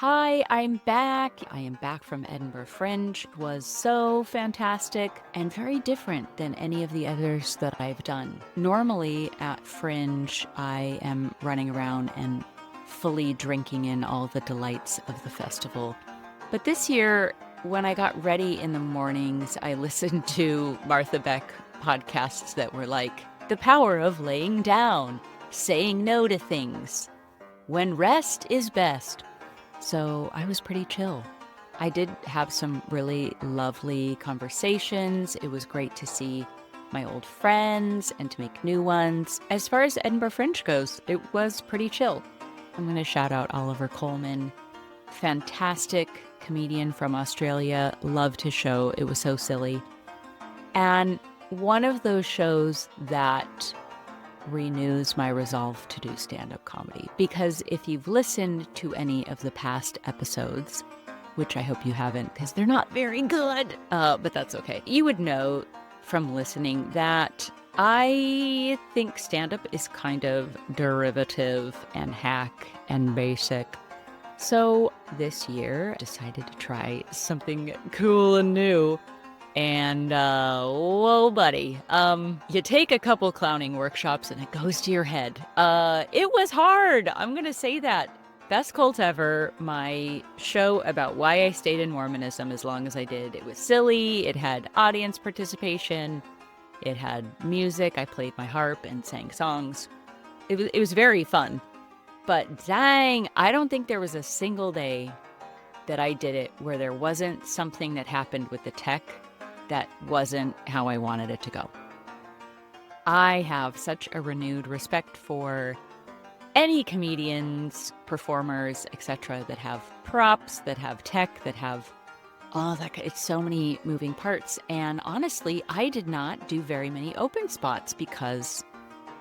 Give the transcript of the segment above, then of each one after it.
Hi, I'm back. I am back from Edinburgh Fringe. It was so fantastic and very different than any of the others that I've done. Normally at Fringe, I am running around and fully drinking in all the delights of the festival. But this year, when I got ready in the mornings, I listened to Martha Beck podcasts that were like, The Power of Laying Down, Saying No to Things, When Rest is Best. So I was pretty chill. I did have some really lovely conversations. It was great to see my old friends and to make new ones. As far as Edinburgh Fringe goes, it was pretty chill. I'm going to shout out Oliver Coleman, fantastic comedian from Australia. Loved his show. It was so silly. And one of those shows that renews my resolve to do stand-up comedy. Because if you've listened to any of the past episodes, which I hope you haven't because they're not very good, but that's okay. You would know from listening that I think stand-up is kind of derivative and hack and basic. So this year, I decided to try something cool and new. And, whoa, buddy, you take a couple clowning workshops and it goes to your head. It was hard. I'm going to say that. Best Cult Ever, my show about why I stayed in Mormonism as long as I did. It was silly. It had audience participation. It had music. I played my harp and sang songs. It was very fun. But dang, I don't think there was a single day that I did it where there wasn't something that happened with the tech that wasn't how I wanted it to go. I have such a renewed respect for any comedians, performers, etc. that have props, that have tech, that have it's so many moving parts. And honestly, I did not do very many open spots because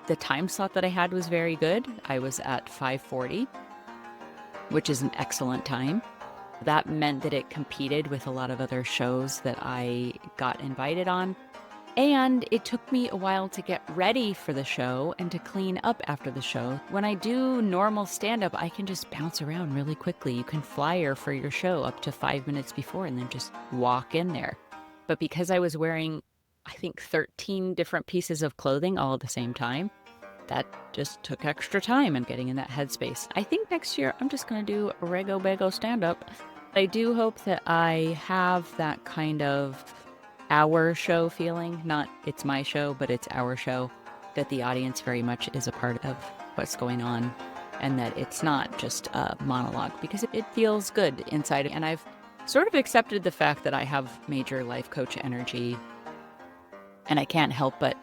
the time slot that I had was very good. I was at 5:40, which is an excellent time. That meant that it competed with a lot of other shows that I got invited on. And it took me a while to get ready for the show and to clean up after the show. When I do normal stand-up, I can just bounce around really quickly. You can flyer for your show up to 5 minutes before and then just walk in there. But because I was wearing, I think, 13 different pieces of clothing all at the same time, that just took extra time and getting in that headspace. I think next year I'm just going to do a Rego-Bego stand-up. I do hope that I have that kind of our show feeling. Not it's my show, but it's our show. That the audience very much is a part of what's going on. And that it's not just a monologue. Because it feels good inside. And I've sort of accepted the fact that I have major life coach energy. And I can't help but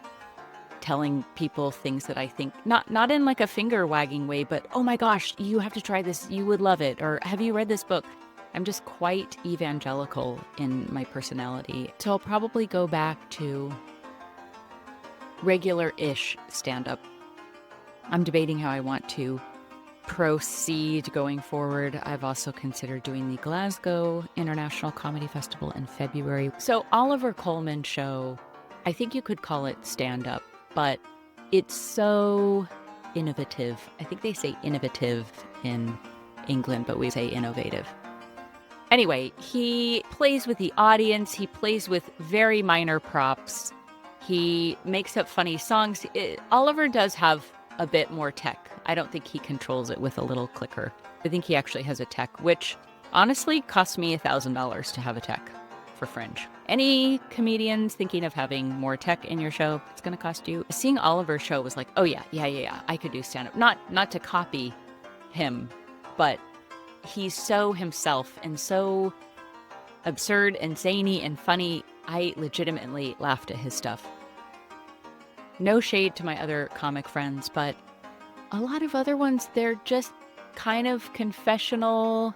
telling people things that I think, not in like a finger wagging way, but, oh my gosh, you have to try this. You would love it. Or have you read this book? I'm just quite evangelical in my personality. So I'll probably go back to regular-ish stand-up. I'm debating how I want to proceed going forward. I've also considered doing the Glasgow International Comedy Festival in February. So Oliver Coleman show, I think you could call it stand-up, but it's so innovative. I think they say innovative in England, but we say innovative. Anyway, he plays with the audience. He plays with very minor props. He makes up funny songs. Oliver does have a bit more tech. I don't think he controls it with a little clicker. I think he actually has a tech, which honestly cost me $1,000 to have a tech for Fringe. Any comedians thinking of having more tech in your show, it's going to cost you. Seeing Oliver's show was like, oh yeah, I could do stand-up. Not to copy him, but he's so himself and so absurd and zany and funny. I legitimately laughed at his stuff. No shade to my other comic friends, but a lot of other ones, they're just kind of confessional,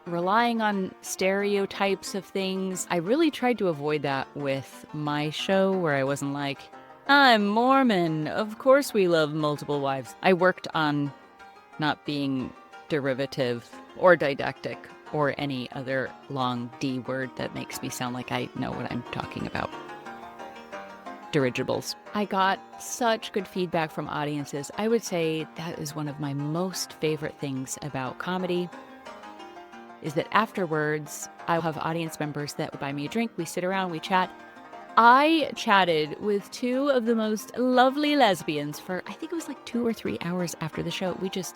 relying on stereotypes of things. I really tried to avoid that with my show where I wasn't like, I'm Mormon. Of course we love multiple wives. I worked on not being derivative or didactic or any other long D word that makes me sound like I know what I'm talking about. Dirigibles. I got such good feedback from audiences. I would say that is one of my most favorite things about comedy. is that afterwards, I'll have audience members that would buy me a drink. We sit around, we chat. I chatted with two of the most lovely lesbians for, I think it was like 2 or 3 hours after the show. We just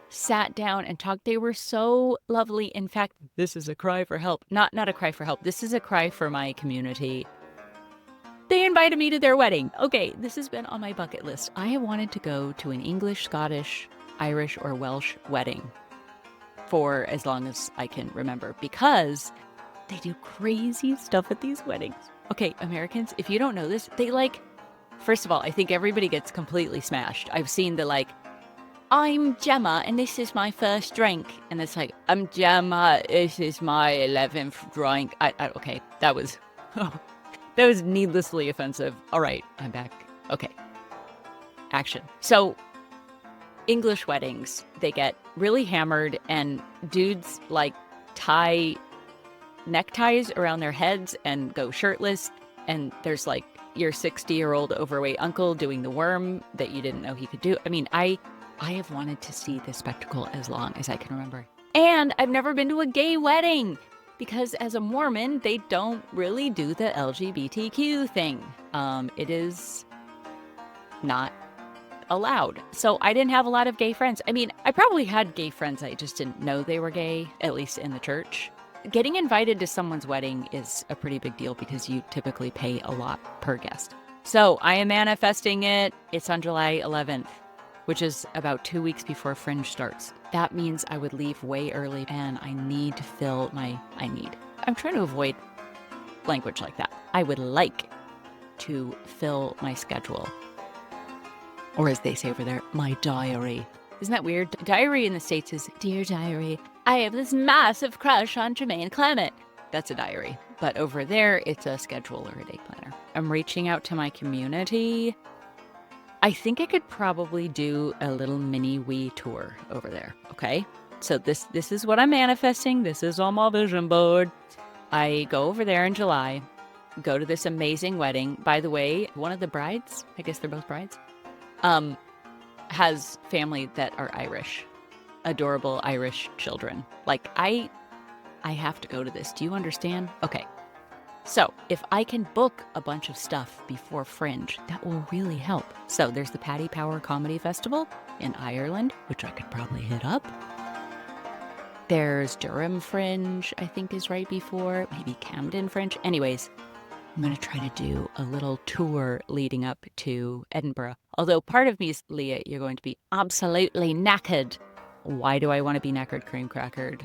sat down and talked. They were so lovely. In fact, this is a cry for help. Not a cry for help. This is a cry for my community. They invited me to their wedding. Okay, this has been on my bucket list. I have wanted to go to an English, Scottish, Irish, or Welsh wedding for as long as I can remember because they do crazy stuff at these weddings. Okay, Americans, if you don't know this, they first of all, I think everybody gets completely smashed. I've seen the I'm Gemma and this is my first drink. And it's like, I'm Gemma, this is my 11th drink. Okay, that was needlessly offensive. All right, I'm back. Okay, action. So English weddings, they get really hammered and dudes tie neckties around their heads and go shirtless. And there's your 60-year-old overweight uncle doing the worm that you didn't know he could do. I mean, I have wanted to see this spectacle as long as I can remember. And I've never been to a gay wedding because as a Mormon, they don't really do the LGBTQ thing. It is not allowed. So I didn't have a lot of gay friends. I mean, I probably had gay friends. I just didn't know they were gay, at least in the church. Getting invited to someone's wedding is a pretty big deal because you typically pay a lot per guest. So I am manifesting it. It's on July 11th, which is about 2 weeks before Fringe starts. That means I would leave way early and I need to fill I'm trying to avoid language like that. I would like to fill my schedule. Or as they say over there, my diary. Isn't that weird? Diary in the States is, Dear Diary, I have this massive crush on Jermaine Clement. That's a diary. But over there, it's a schedule or a day planner. I'm reaching out to my community. I think I could probably do a little mini wee tour over there. Okay. So this is what I'm manifesting. This is on my vision board. I go over there in July, go to this amazing wedding. By the way, one of the brides, I guess they're both brides, has family that are Irish, adorable Irish children. I have to go to this. Do you understand? Okay. So if I can book a bunch of stuff before Fringe, that will really help. So there's the Paddy Power Comedy Festival in Ireland, which I could probably hit up. There's Durham Fringe, I think is right before, maybe Camden Fringe. Anyways, I'm going to try to do a little tour leading up to Edinburgh. Although part of me is, Leah, you're going to be absolutely knackered. Why do I want to be knackered, cream crackered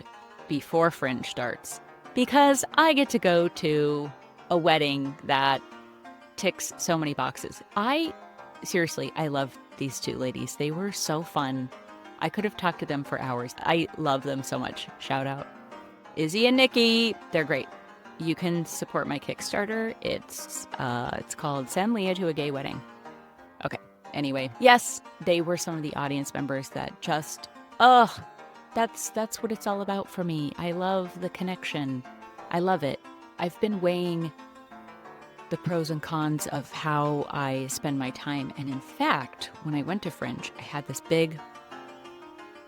before Fringe starts? Because I get to go to a wedding that ticks so many boxes. Seriously, I love these two ladies. They were so fun. I could have talked to them for hours. I love them so much. Shout out. Izzy and Nikki, they're great. You can support my Kickstarter. It's called Send Leah to a Gay Wedding. Okay. Anyway, yes, they were some of the audience members that just, that's what it's all about for me. I love the connection. I love it. I've been weighing the pros and cons of how I spend my time. And in fact, when I went to Fringe, I had this big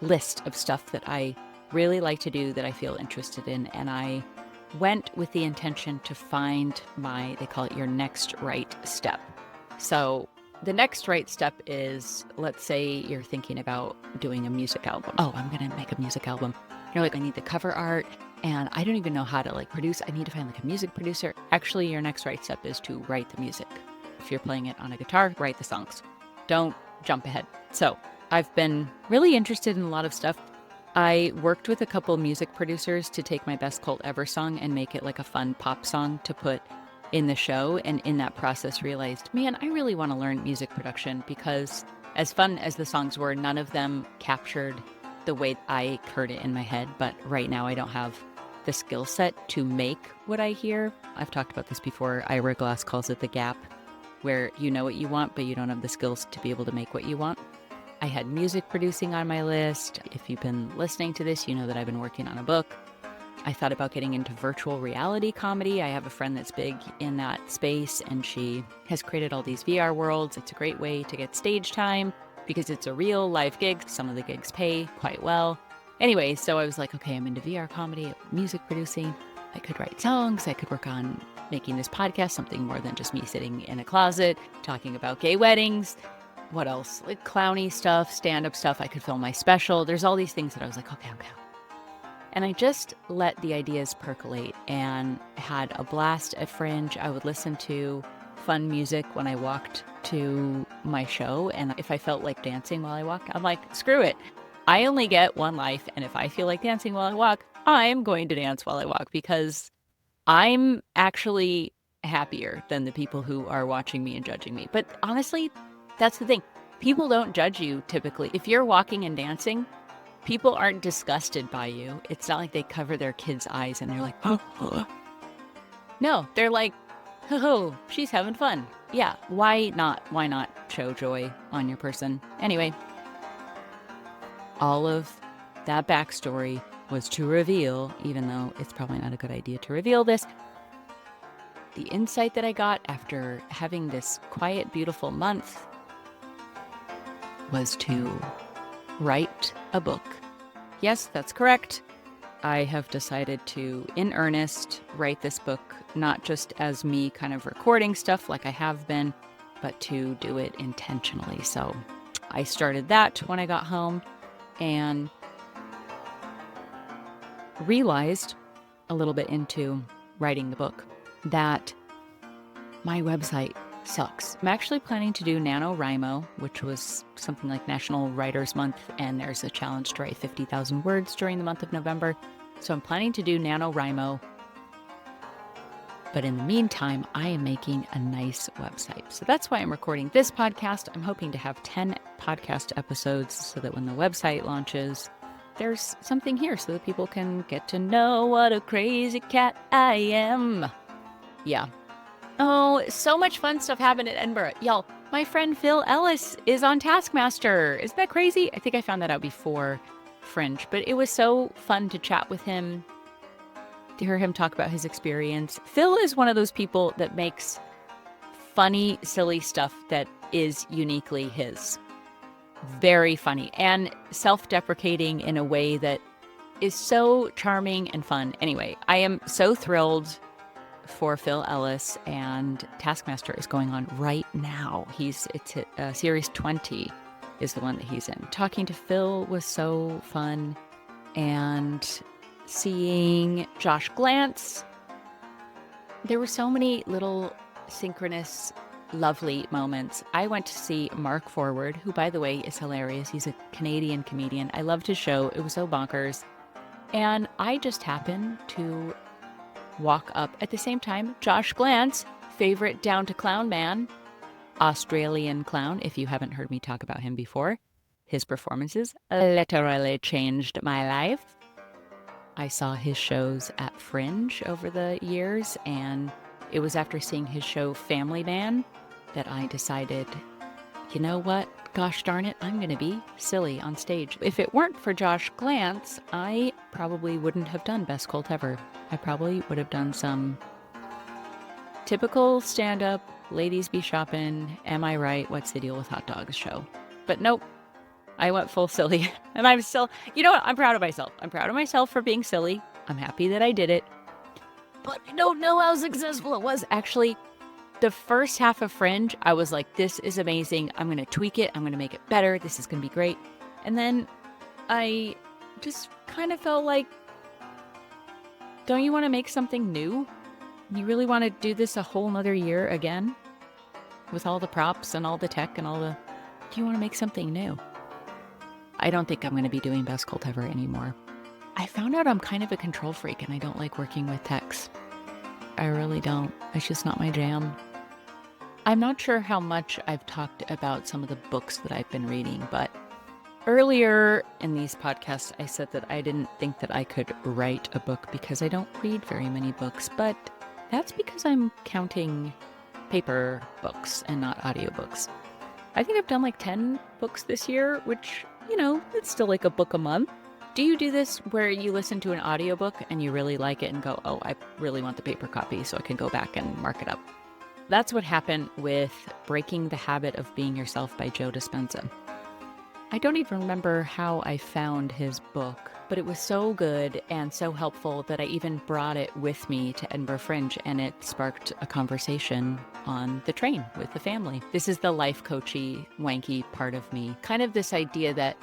list of stuff that I really like to do that I feel interested in. And I went with the intention to find they call it your next right step. So the next right step is, let's say you're thinking about doing a music album. Oh, I'm going to make a music album. You're like, I need the cover art and I don't even know how to produce. I need to find a music producer. Actually, your next right step is to write the music. If you're playing it on a guitar, write the songs. Don't jump ahead. So I've been really interested in a lot of stuff. I worked with a couple music producers to take my Best Cult Ever song and make it like a fun pop song to put in the show. And in that process realized, man, I really want to learn music production because as fun as the songs were, none of them captured the way I heard it in my head. But right now I don't have the skill set to make what I hear. I've talked about this before. Ira Glass calls it the gap, where you know what you want, but you don't have the skills to be able to make what you want. I had music producing on my list. If you've been listening to this, you know that I've been working on a book. I thought about getting into virtual reality comedy. I have a friend that's big in that space, and she has created all these VR worlds. It's a great way to get stage time because it's a real live gig. Some of the gigs pay quite well. Anyway, so I was like, okay, I'm into VR comedy, music producing. I could write songs. I could work on making this podcast something more than just me sitting in a closet talking about gay weddings. What else? Like clowny stuff, stand-up stuff. I could film my special. There's all these things that I was like, okay. And I just let the ideas percolate and had a blast at Fringe. I would listen to fun music when I walked to my show. And if I felt like dancing while I walked, I'm like, screw it. I only get one life. And if I feel like dancing while I walk, I'm going to dance while I walk because I'm actually happier than the people who are watching me and judging me. But honestly, that's the thing. People don't judge you typically. If you're walking and dancing, people aren't disgusted by you. It's not like they cover their kids' eyes and they're like, oh. No, they're like, oh, she's having fun. Yeah, why not? Why not show joy on your person? Anyway, all of that backstory was to reveal, even though it's probably not a good idea to reveal this, the insight that I got after having this quiet, beautiful month was to write a book. Yes, that's correct. I have decided to, in earnest, write this book, not just as me kind of recording stuff like I have been, but to do it intentionally. So I started that when I got home and realized a little bit into writing the book that my website sucks. I'm actually planning to do NaNoWriMo, which was something like National Writers Month, and there's a challenge to write 50,000 words during the month of November. So I'm planning to do NaNoWriMo. But in the meantime, I am making a nice website. So that's why I'm recording this podcast. I'm hoping to have 10 podcast episodes so that when the website launches, there's something here so that people can get to know what a crazy cat I am. Yeah. Oh, so much fun stuff happened at Edinburgh. Y'all, my friend Phil Ellis is on Taskmaster. Isn't that crazy? I think I found that out before Fringe, but it was so fun to chat with him, to hear him talk about his experience. Phil is one of those people that makes funny, silly stuff that is uniquely his. Very funny and self-deprecating in a way that is so charming and fun. Anyway, I am so thrilled for Phil Ellis, and Taskmaster is going on right now. It's series 20 is the one that he's in. Talking to Phil was so fun, and seeing Josh Glantz, there were so many little synchronous, lovely moments. I went to see Mark Forward, who, by the way, is hilarious. He's a Canadian comedian. I loved his show. It was so bonkers. And I just happened to walk up at the same time. Josh Glantz, favorite Down to Clown man, Australian clown, if you haven't heard me talk about him before. His performances literally changed my life. I saw his shows at Fringe over the years, and it was after seeing his show Family Man that I decided, you know what? Gosh darn it, I'm going to be silly on stage. If it weren't for Josh Glantz, I probably wouldn't have done Best Cult Ever. I probably would have done some typical stand-up, ladies be shopping, am I right, what's the deal with hot dogs show. But nope, I went full silly. And I'm still, you know what, I'm proud of myself. I'm proud of myself for being silly. I'm happy that I did it. But I don't know how successful it was. Actually, the first half of Fringe, I was like, this is amazing. I'm going to tweak it. I'm going to make it better. This is going to be great. And then I just kind of felt like, don't you want to make something new? You really want to do this a whole nother year again? With all the props and all the tech and all the... Do you want to make something new? I don't think I'm going to be doing Best Cult Ever anymore. I found out I'm kind of a control freak and I don't like working with techs. I really don't. It's just not my jam. I'm not sure how much I've talked about some of the books that I've been reading, but earlier in these podcasts, I said that I didn't think that I could write a book because I don't read very many books, but that's because I'm counting paper books and not audiobooks. I think I've done like 10 books this year, which, you know, it's still like a book a month. Do you do this where you listen to an audiobook and you really like it and go, oh, I really want the paper copy so I can go back and mark it up? That's what happened with Breaking the Habit of Being Yourself by Joe Dispenza. I don't even remember how I found his book, but it was so good and so helpful that I even brought it with me to Edinburgh Fringe, and it sparked a conversation on the train with the family. This is the life coachy, wanky part of me. Kind of this idea that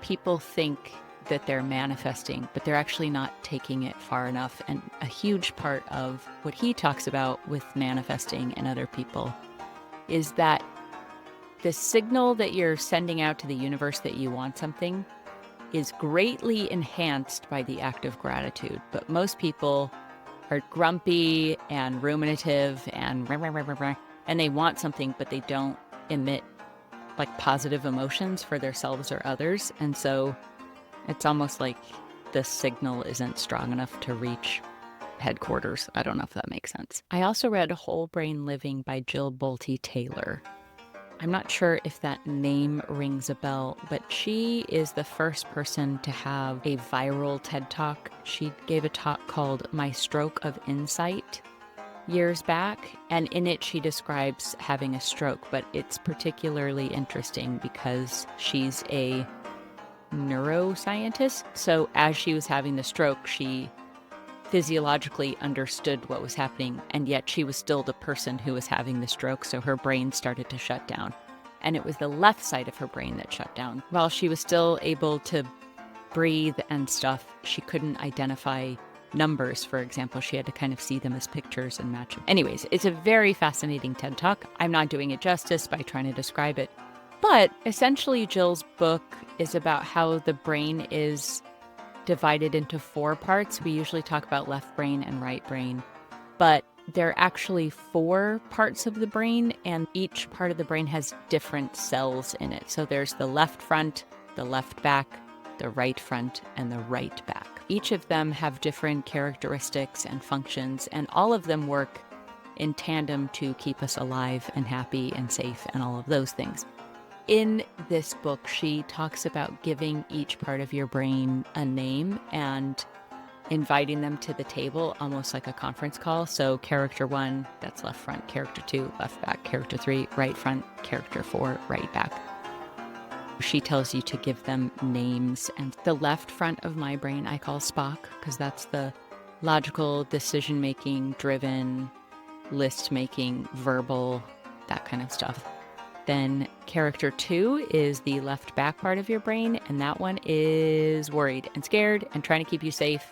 people think that they're manifesting, but they're actually not taking it far enough. And a huge part of what he talks about with manifesting and other people is that the signal that you're sending out to the universe that you want something is greatly enhanced by the act of gratitude. But most people are grumpy and ruminative and they want something, but they don't emit like positive emotions for themselves or others. And so it's almost like the signal isn't strong enough to reach headquarters. I don't know if that makes sense. I also read Whole Brain Living by Jill Bolte Taylor. I'm not sure if that name rings a bell, but she is the first person to have a viral TED Talk. She gave a talk called My Stroke of Insight years back, and in it she describes having a stroke, but it's particularly interesting because she's a neuroscientist. So as she was having the stroke, she physiologically understood what was happening, and yet she was still the person who was having the stroke, so her brain started to shut down. And it was the left side of her brain that shut down. While she was still able to breathe and stuff, she couldn't identify numbers, for example. She had to kind of see them as pictures and match them. Anyways, it's a very fascinating TED Talk. I'm not doing it justice by trying to describe it. But essentially, Jill's book is about how the brain is divided into 4 parts. We usually talk about left brain and right brain, but there are actually 4 parts of the brain, and each part of the brain has different cells in it. So there's the left front, the left back, the right front, and the right back. Each of them have different characteristics and functions, and all of them work in tandem to keep us alive and happy and safe and all of those things. In this book, she talks about giving each part of your brain a name and inviting them to the table, almost like a conference call. So character 1, that's left front. Character 2, left back. Character 3, right front. Character 4, right back. She tells you to give them names. And the left front of my brain I call Spock, because that's the logical, decision-making, driven, list-making, verbal, that kind of stuff. Then character 2 is the left back part of your brain, and that one is worried and scared and trying to keep you safe.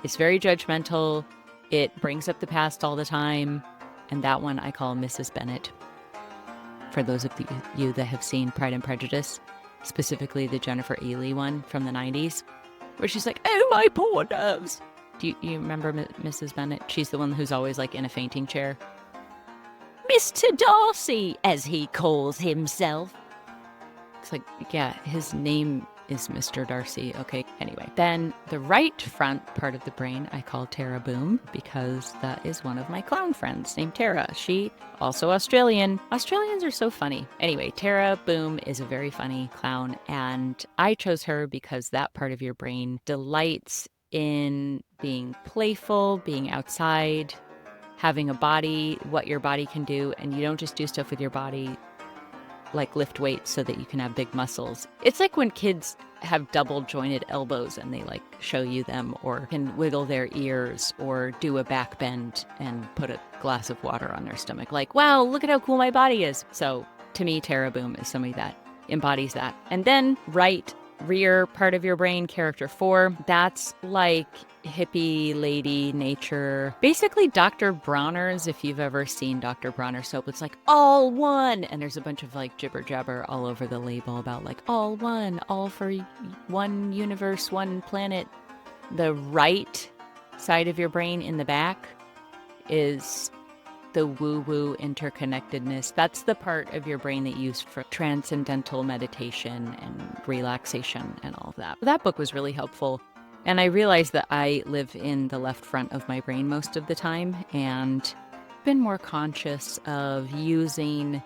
It's very judgmental. It brings up the past all the time, and that one I call Mrs. Bennet. For those of you that have seen Pride and Prejudice, specifically the Jennifer Ailey one from the 90s, where she's like, "Oh, my poor nerves." Do you remember Mrs. Bennet? She's the one who's always like in a fainting chair. Mr. Darcy, as he calls himself. It's like, yeah, his name is Mr. Darcy. Okay, anyway. Then the right front part of the brain I call Tara Boom, because that is one of my clown friends named Tara. She, also Australian. Australians are so funny. Anyway, Tara Boom is a very funny clown, and I chose her because that part of your brain delights in being playful, being outside, having a body, what your body can do, and you don't just do stuff with your body like lift weights so that you can have big muscles. It's like when kids have double jointed elbows and they like show you them, or can wiggle their ears or do a back bend and put a glass of water on their stomach. Like, wow, look at how cool my body is. So to me, Tara Boom is somebody that embodies that. And then right rear part of your brain, character 4, that's like hippie lady nature. Basically Dr. Bronner's, if you've ever seen Dr. Bronner soap, it's like all one. And there's a bunch of like jibber jabber all over the label about like all one, all for one universe, one planet. The right side of your brain in the back is the woo-woo interconnectedness. That's the part of your brain that you use for transcendental meditation and relaxation and all of that. That book was really helpful. And I realized that I live in the left front of my brain most of the time, and been more conscious of using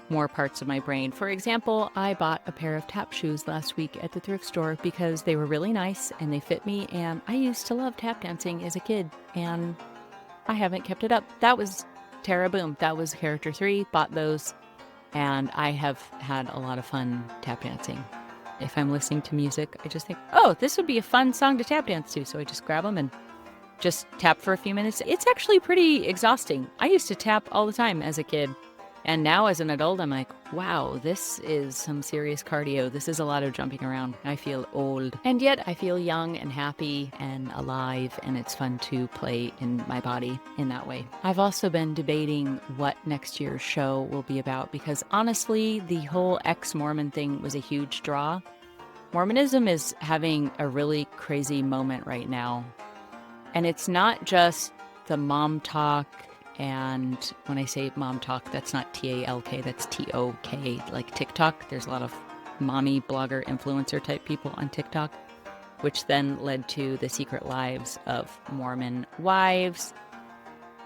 more parts of my brain. For example, I bought a pair of tap shoes last week at the thrift store because they were really nice and they fit me, and I used to love tap dancing as a kid, and I haven't kept it up. That was Tara Boom. That was character 3. Bought those And I have had a lot of fun tap dancing. If I'm listening to music, I just think, oh, this would be a fun song to tap dance to. So I just grab them and just tap for a few minutes. It's actually pretty exhausting. I used to tap all the time as a kid. And now as an adult, I'm like, wow, this is some serious cardio. This is a lot of jumping around. I feel old. And yet I feel young and happy and alive, and it's fun to play in my body in that way. I've also been debating what next year's show will be about because honestly, the whole ex-Mormon thing was a huge draw. Mormonism is having a really crazy moment right now. And it's not just the mom talk. And when I say mom talk, that's not T-A-L-K, that's T-O-K, like TikTok. There's a lot of mommy blogger influencer type people on TikTok, which then led to the secret lives of Mormon wives.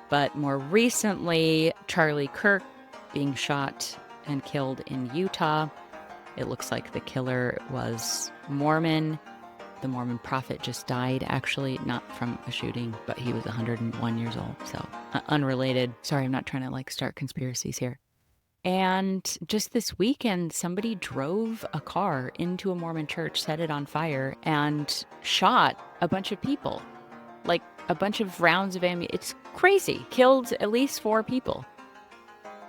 But more recently, Charlie Kirk being shot and killed in Utah. It looks like the killer was Mormon. The Mormon prophet just died, actually, not from a shooting, but he was 101 years old, so unrelated. Sorry, I'm not trying to start conspiracies here. And just this weekend, somebody drove a car into a Mormon church, set it on fire, and shot a bunch of people. Like a bunch of rounds of ammunition. It's crazy. Killed at least 4 people.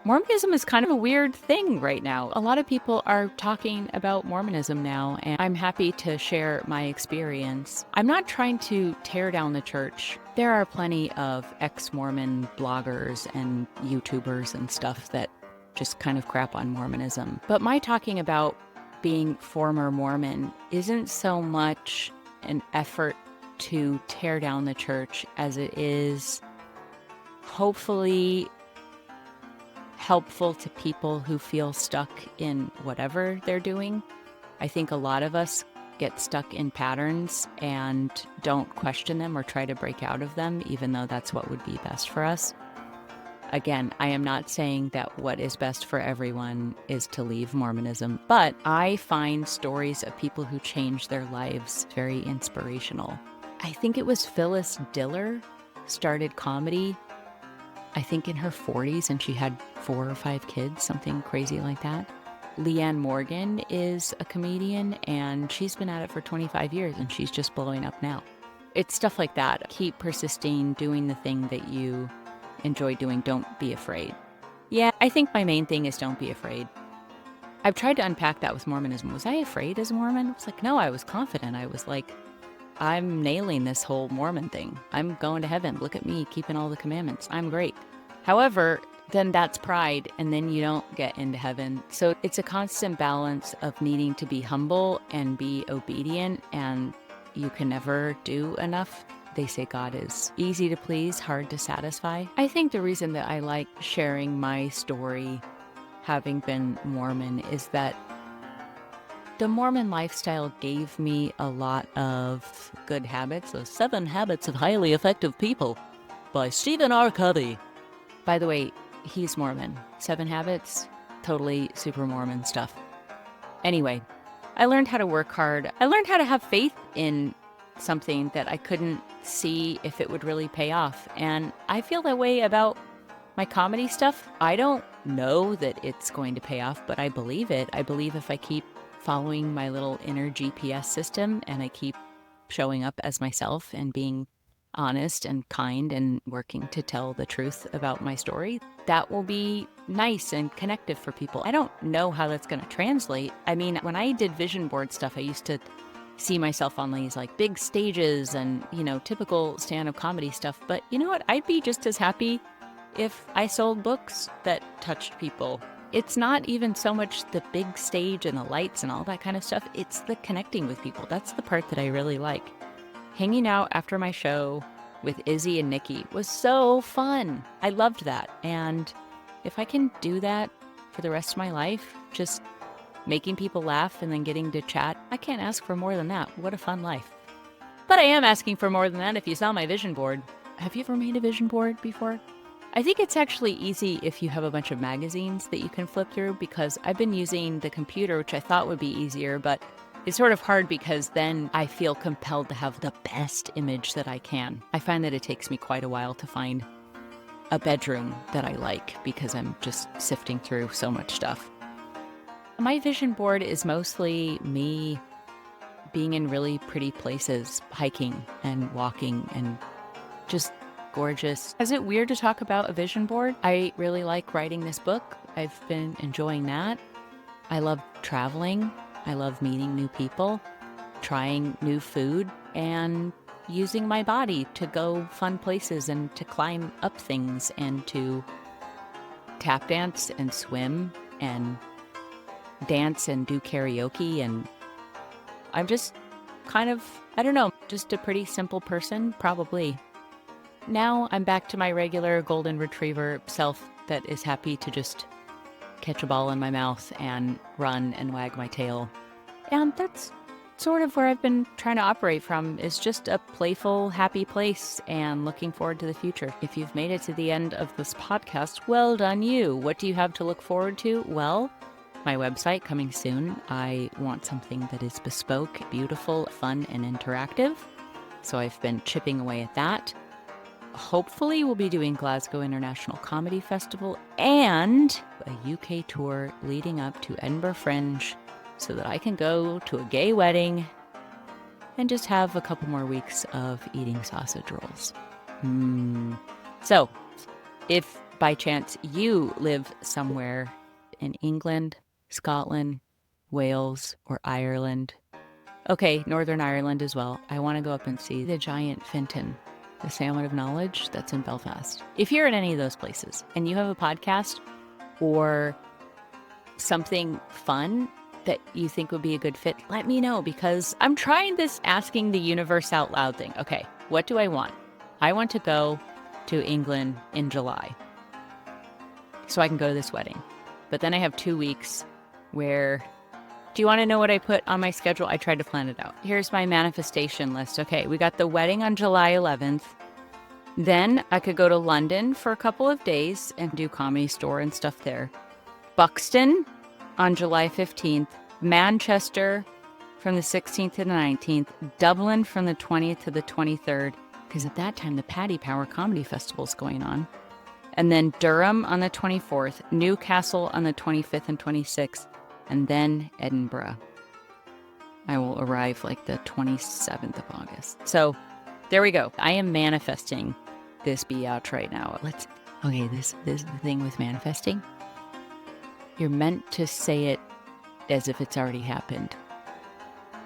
Mormonism is kind of a weird thing right now. A lot of people are talking about Mormonism now, and I'm happy to share my experience. I'm not trying to tear down the church. There are plenty of ex-Mormon bloggers and YouTubers and stuff that just kind of crap on Mormonism. But my talking about being former Mormon isn't so much an effort to tear down the church as it is hopefully helpful to people who feel stuck in whatever they're doing. I think a lot of us get stuck in patterns and don't question them or try to break out of them, even though that's what would be best for us. Again, I am not saying that what is best for everyone is to leave Mormonism, but I find stories of people who changed their lives very inspirational. I think it was Phyllis Diller started comedy, I think in her 40s, and she had 4 or 5 kids, something crazy like that. Leah Morgan is a comedian, and she's been at it for 25 years, and she's just blowing up now. It's stuff like that. Keep persisting, doing the thing that you enjoy doing. Don't be afraid. Yeah, I think my main thing is don't be afraid. I've tried to unpack that with Mormonism. Was I afraid as a Mormon? I was like, no, I was confident. I was like, I'm nailing this whole Mormon thing. I'm going to heaven. Look at me, keeping all the commandments. I'm great. However, then that's pride, and then you don't get into heaven. So it's a constant balance of needing to be humble and be obedient, and you can never do enough. They say God is easy to please, hard to satisfy. I think the reason that I like sharing my story, having been Mormon, is that the Mormon lifestyle gave me a lot of good habits. The 7 Habits of Highly Effective People by Stephen R. Covey. By the way, he's Mormon. 7 Habits, totally super Mormon stuff. Anyway, I learned how to work hard. I learned how to have faith in something that I couldn't see if it would really pay off. And I feel that way about my comedy stuff. I don't know that it's going to pay off, but I believe it. I believe if I keep following my little inner GPS system and I keep showing up as myself and being honest and kind and working to tell the truth about my story, that will be nice and connective for people. I don't know how that's going to translate. I mean, when I did vision board stuff, I used to see myself on these big stages and, typical stand-up comedy stuff. But you know what? I'd be just as happy if I sold books that touched people. It's not even so much the big stage and the lights and all that kind of stuff. It's the connecting with people. That's the part that I really like. Hanging out after my show with Izzy and Nikki was so fun. I loved that. And if I can do that for the rest of my life, just making people laugh and then getting to chat, I can't ask for more than that. What a fun life. But I am asking for more than that if you saw my vision board. Have you ever made a vision board before? I think it's actually easy if you have a bunch of magazines that you can flip through, because I've been using the computer, which I thought would be easier, but it's sort of hard because then I feel compelled to have the best image that I can. I find that it takes me quite a while to find a bedroom that I like because I'm just sifting through so much stuff. My vision board is mostly me being in really pretty places, hiking and walking and just gorgeous. Is it weird to talk about a vision board? I really like writing this book. I've been enjoying that. I love traveling. I love meeting new people, trying new food, and using my body to go fun places and to climb up things and to tap dance and swim and dance and do karaoke. And I'm just kind of, I don't know, just a pretty simple person, probably. Now I'm back to my regular golden retriever self that is happy to just catch a ball in my mouth and run and wag my tail. And that's sort of where I've been trying to operate from, is just a playful, happy place and looking forward to the future. If you've made it to the end of this podcast, well done you. What do you have to look forward to? Well, my website coming soon. I want something that is bespoke, beautiful, fun, and interactive. So I've been chipping away at that. Hopefully we'll be doing Glasgow International Comedy Festival and a UK tour leading up to Edinburgh Fringe so that I can go to a gay wedding and just have a couple more weeks of eating sausage rolls. So if by chance you live somewhere in England, Scotland, Wales, or Ireland, okay, Northern Ireland as well, I want to go up and see the giant Finton, the Salmon of Knowledge that's in Belfast. If you're in any of those places and you have a podcast or something fun that you think would be a good fit, let me know, because I'm trying this asking the universe out loud thing. Okay, what do I want? I want to go to England in July so I can go to this wedding. But then I have 2 weeks where, do you want to know what I put on my schedule? I tried to plan it out. Here's my manifestation list. Okay, we got the wedding on July 11th. Then I could go to London for a couple of days and do Comedy Store and stuff there. Buxton on July 15th. Manchester from the 16th to the 19th. Dublin from the 20th to the 23rd, because at that time the Paddy Power Comedy Festival is going on. And then Durham on the 24th. Newcastle on the 25th and 26th. And then Edinburgh. I will arrive like the 27th of August. So there we go. I am manifesting this biatch right now. This is the thing with manifesting. You're meant to say it as if it's already happened.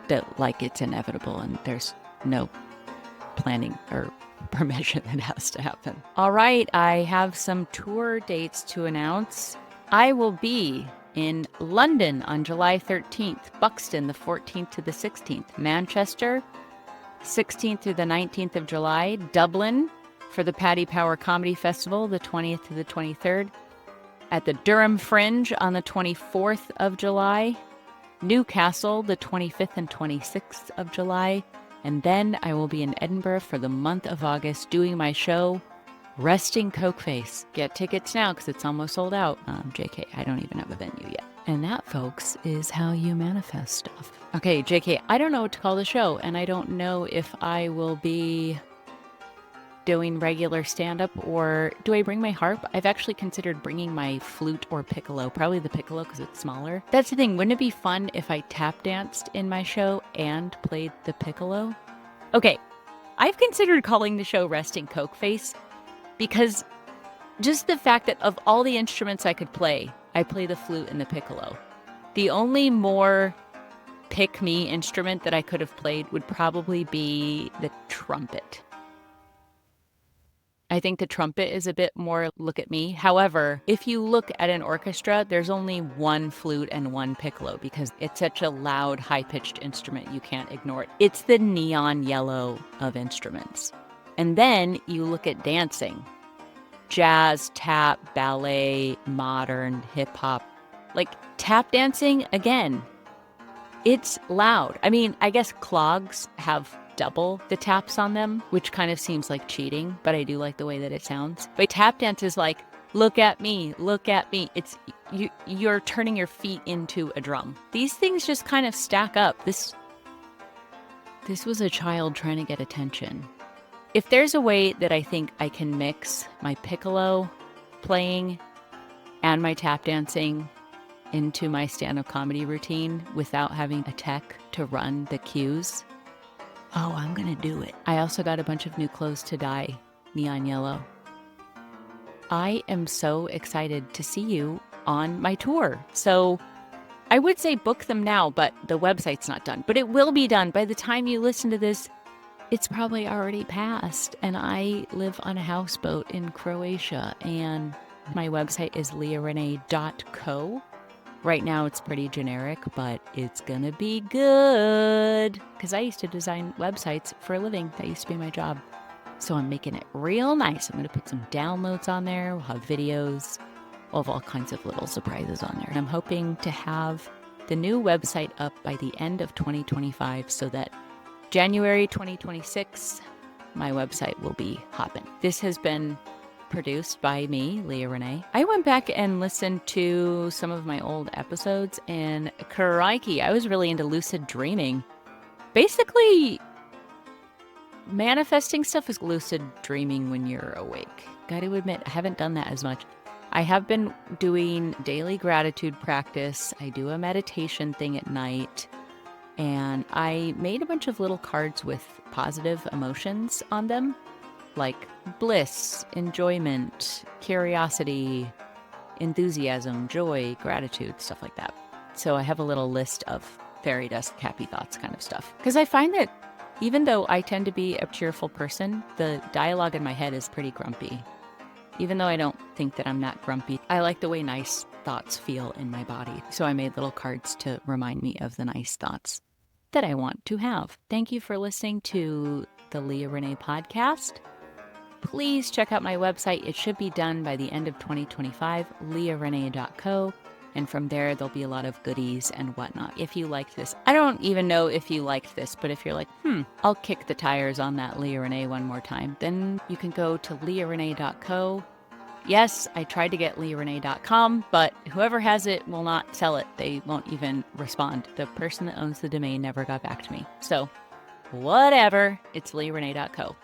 That like it's inevitable and there's no planning or permission that has to happen. All right, I have some tour dates to announce. I will be in London on July 13th, Buxton the 14th to the 16th, Manchester 16th through the 19th of July, Dublin for the Paddy Power Comedy Festival the 20th to the 23rd, at the Durham Fringe on the 24th of July, Newcastle the 25th and 26th of July, and then I will be in Edinburgh for the month of August doing my show, Resting Cokeface. Get tickets now because it's almost sold out. JK, I don't even have a venue yet. And that, folks, is how you manifest stuff. Okay, JK, I don't know what to call the show, and I don't know if I will be doing regular stand-up or do I bring my harp? I've actually considered bringing my flute or piccolo, probably the piccolo because it's smaller. That's the thing, wouldn't it be fun if I tap danced in my show and played the piccolo? Okay, I've considered calling the show Resting Cokeface because just the fact that of all the instruments I could play, I play the flute and the piccolo. The only more pick-me instrument that I could have played would probably be the trumpet. I think the trumpet is a bit more look at me. However, if you look at an orchestra, there's only one flute and one piccolo because it's such a loud, high-pitched instrument, you can't ignore it. It's the neon yellow of instruments. And then you look at dancing. Jazz, tap, ballet, modern, hip-hop. Like tap dancing, again, it's loud. I mean, I guess clogs have double the taps on them, which kind of seems like cheating, but I do like the way that it sounds. But tap dance is like, look at me, look at me. It's you're turning your feet into a drum. These things just kind of stack up. This was a child trying to get attention. If there's a way that I think I can mix my piccolo playing and my tap dancing into my stand-up comedy routine without having a tech to run the cues, oh, I'm gonna do it. I also got a bunch of new clothes to dye neon yellow. I am so excited to see you on my tour. So I would say book them now, but the website's not done. But it will be done. By the time you listen to this, it's probably already passed. And I live on a houseboat in Croatia, and my website is leahrenee.co. Right now it's pretty generic, but it's gonna be good. Because I used to design websites for a living. That used to be my job. So I'm making it real nice. I'm gonna put some downloads on there. We'll have videos. We'll have all kinds of little surprises on there. And I'm hoping to have the new website up by the end of 2025 so that January 2026, my website will be hopping. This has been produced by me, Leah Renee. I went back and listened to some of my old episodes, and crikey, I was really into lucid dreaming. Basically, manifesting stuff is lucid dreaming when you're awake. Gotta admit, I haven't done that as much. I have been doing daily gratitude practice. I do a meditation thing at night, and I made a bunch of little cards with positive emotions on them, like bliss, enjoyment, curiosity, enthusiasm, joy, gratitude, stuff like that. So I have a little list of fairy dust, happy thoughts kind of stuff. Because I find that even though I tend to be a cheerful person, the dialogue in my head is pretty grumpy. Even though I don't think that I'm that grumpy, I like the way nice thoughts feel in my body. So I made little cards to remind me of the nice thoughts that I want to have. Thank you for listening to the Leah Renee podcast. Please check out my website. It should be done by the end of 2025, leahrenee.co. And from there, there'll be a lot of goodies and whatnot. If you like this, I don't even know if you liked this, but if you're like, I'll kick the tires on that Leah Renee one more time, then you can go to leahrenee.co. Yes, I tried to get leahrenee.com, but whoever has it will not sell it. They won't even respond. The person that owns the domain never got back to me. So whatever, it's leahrenee.co.